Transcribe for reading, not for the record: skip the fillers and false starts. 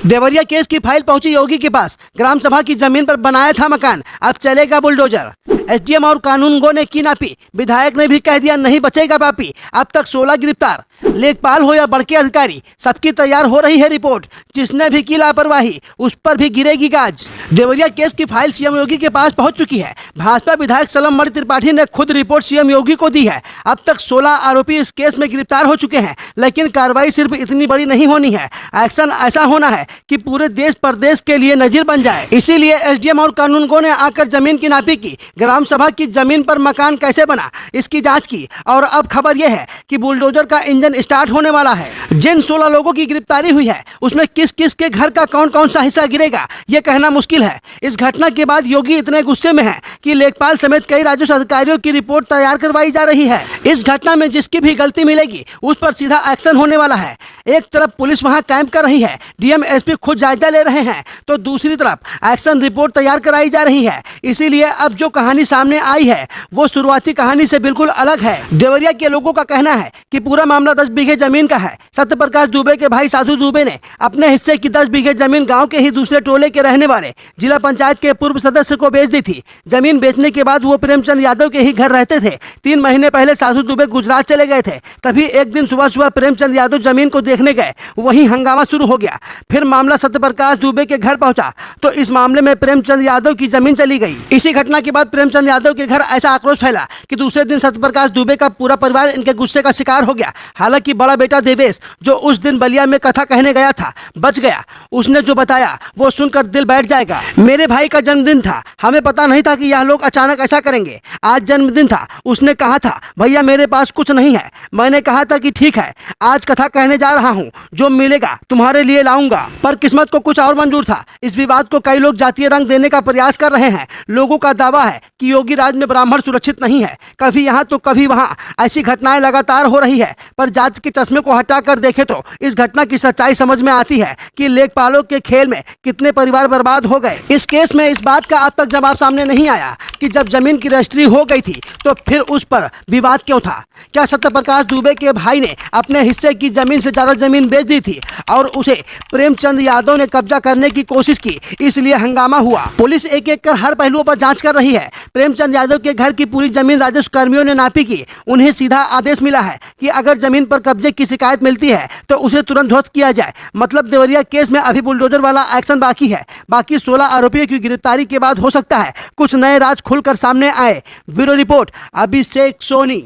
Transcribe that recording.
Deoria case की file पहुंची योगी के पास। ग्राम सभा की जमीन पर बनाया था मकान, अब चलेगा बुलडोजर। एसडीएम और कानूनगो ने की नापी, विधायक ने भी कह दिया नहीं बचेगा पापी। अब तक 16 गिरफ्तार, लेखपाल हो या बड़के अधिकारी, सबकी तैयार हो रही है रिपोर्ट। जिसने भी की लापरवाही उस पर भी गिरेगी गाज। देवरिया केस की फाइल सीएम योगी के पास पहुंच चुकी है। भाजपा विधायक सलम मणि त्रिपाठी ने खुद रिपोर्ट सीएम योगी को दी है। अब तक 16 आरोपी इस केस में गिरफ्तार हो चुके हैं, लेकिन कार्रवाई सिर्फ इतनी बड़ी नहीं होनी है, एक्शन ऐसा होना है कि पूरे देश प्रदेश के लिए नजीर बन जाए। इसीलिए एसडीएम और कानूनगो ने आकर जमीन की नापी की, ग्राम सभा की जमीन पर मकान कैसे बना इसकी जांच की। और अब खबर यह है कि बुलडोजर का इंजन स्टार्ट होने वाला है। जिन 16 लोगों की गिरफ्तारी हुई है उसमें किस किस के घर का कौन कौन सा हिस्सा गिरेगा यह कहना मुश्किल है। इस घटना के बाद योगी इतने गुस्से में है कि लेखपाल समेत कई राजस्व अधिकारियों की रिपोर्ट तैयार करवाई जा रही है। इस घटना में जिसकी भी गलती मिलेगी उस पर सीधा एक्शन होने वाला है। एक तरफ पुलिस वहां कैंप कर रही है, डीएम एसपी खुद जायजा ले रहे हैं, तो दूसरी तरफ एक्शन रिपोर्ट तैयार कराई जा रही है। इसीलिए अब जो कहानी सामने आई है वो शुरुआती कहानी से बिल्कुल अलग है। देवरिया के लोगों का कहना है कि पूरा मामला 10 बीघे जमीन का है। सत्यप्रकाश दुबे के भाई साधु दुबे ने अपने हिस्से की 10 बीघे जमीन गांव के ही दूसरे टोले के रहने वाले जिला पंचायत के पूर्व सदस्य को बेच दी थी। जमीन बेचने के बाद वो प्रेमचंद यादव के ही घर रहते थे। 3 महीने पहले साधु दुबे गुजरात चले गए थे। तभी एक दिन सुबह सुबह प्रेमचंद यादव जमीन को देखने गए, वहीं हंगामा शुरू हो गया। फिर मामला सत्यप्रकाश दुबे के घर पहुंचा तो इस मामले में प्रेमचंद यादव की जमीन चली गई। इसी घटना के बाद प्रेमचंद यादव के घर ऐसा आक्रोश फैला कि दूसरे दिन सत्यप्रकाश दुबे का पूरा परिवार इनके गुस्से का शिकार हो गया। हालांकि बड़ा बेटा देवेश जो उस दिन बलिया में कथा कहने गया था बच गया। उसने जो बताया वो सुनकर दिल बैठ जाएगा। मेरे भाई का जन्मदिन था, हमें पता नहीं था कि यह लोग अचानक ऐसा करेंगे। आज जन्मदिन था, उसने कहा था भैया मेरे पास कुछ नहीं है। मैंने कहा था कि ठीक है, आज कथा कहने जा रहा हूँ, जो मिलेगा तुम्हारे लिए लाऊंगा। पर किस्मत को कुछ और मंजूर था। इस विवाद को कई लोग जातीय रंग देने का प्रयास कर रहे हैं। लोगों का दावा है कि योगी राज में ब्राह्मण सुरक्षित नहीं है। कभी यहाँ तो कभी वहाँ ऐसी घटनाएं लगातार हो रही है। पर जात के चश्मे को हटाकर देखें तो इस घटना की सच्चाई समझ में आती है कि लेखपालों के खेल में कितने परिवार बर्बाद हो गए। इस केस में इस बात का अब तक जवाब सामने नहीं आया कि जब जमीन की रजिस्ट्री हो गई थी तो फिर उस पर विवाद क्यों था। क्या सत्यप्रकाश दुबे के भाई ने अपने हिस्से की जमीन से ज्यादा जमीन बेच दी थी और उसे प्रेमचंद यादव ने कब्जा करने की कोशिश की, इसलिए हंगामा हुआ। पुलिस एक एक कर हर पहलुओं पर जांच कर रही है। प्रेमचंद यादव के घर की पूरी जमीन राजस्व कर्मियों ने नापी की। उन्हें सीधा आदेश मिला है कि अगर जमीन पर कब्जे की शिकायत मिलती है तो उसे तुरंत ध्वस्त किया जाए। मतलब देवरिया केस में अभी बुलडोजर वाला एक्शन बाकी है। बाकी 16 आरोपियों की गिरफ्तारी के बाद हो सकता है कुछ नए राज खुलकर सामने आए। ब्यूरो रिपोर्ट, अभिषेक सोनी।